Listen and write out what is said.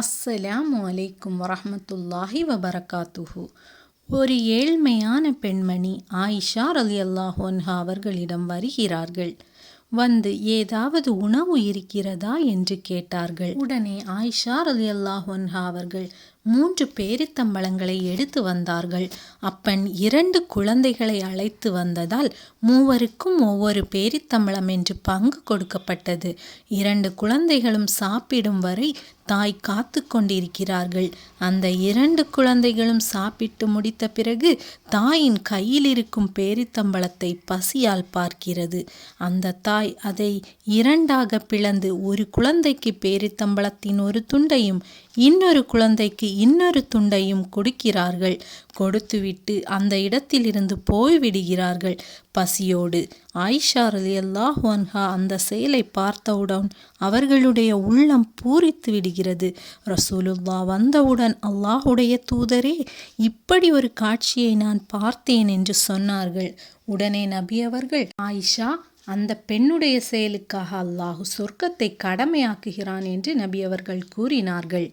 அஸ்ஸலாமு அலைக்கும் வரஹ்மத்துல்லாஹி வபரகாத்துஹு. ஒரு ஏழ்மையான பெண்மணி ஆயிஷா ரலியல்லாஹு அன்ஹா அவர்களிடம் வருகிறார்கள். வந்து ஏதாவது உணவு இருக்கிறதா என்று கேட்டார்கள். உடனே ஆயிஷா ரலியல்லாஹு அன்ஹா அவர்கள் 3 பேரித்தம்பழங்களை எடுத்து வந்தார்கள். அப்பன் 2 குழந்தைகளை அழைத்து வந்ததால் மூவருக்கும் ஒவ்வொரு பேரித்தம்பழம் என்று பங்கு கொடுக்கப்பட்டது. 2 குழந்தைகளும் சாப்பிடும் வரை தாய் காத்து கொண்டிருக்கிறார்கள். அந்த 2 குழந்தைகளும் சாப்பிட்டு முடித்த பிறகு தாயின் கையில் இருக்கும் பேரித்தம்பழத்தை பசியால் பார்க்கிறது. அந்த தாய் அதை 2ஆக பிளந்து ஒரு குழந்தைக்கு பேரித்தம்பழத்தின் ஒரு துண்டையும் இன்னொரு குழந்தைக்கு இன்னொரு துண்டையும் கொடுக்கிறார்கள். கொடுத்துவிட்டு அந்த இடத்திலிருந்து போய்விடுகிறார்கள் பசியோடு. ஆயிஷா ரலியல்லாஹு அன்ஹா அந்த செயலை பார்த்தவுடன் அவர்களுடைய உள்ளம் பூரித்து விடுகிறது. ரசூலுல்லாஹ் வந்தவுடன், அல்லாஹுடைய தூதரே, இப்படி ஒரு காட்சியை நான் பார்த்தேன் என்று சொன்னார்கள். உடனே நபி அவர்கள், ஆயிஷா, அந்த பெண்ணுடைய செயலுக்காக அல்லாஹ் சொர்க்கத்தை கடமையாக்குகிறான் என்று நபி அவர்கள் கூறினார்கள்.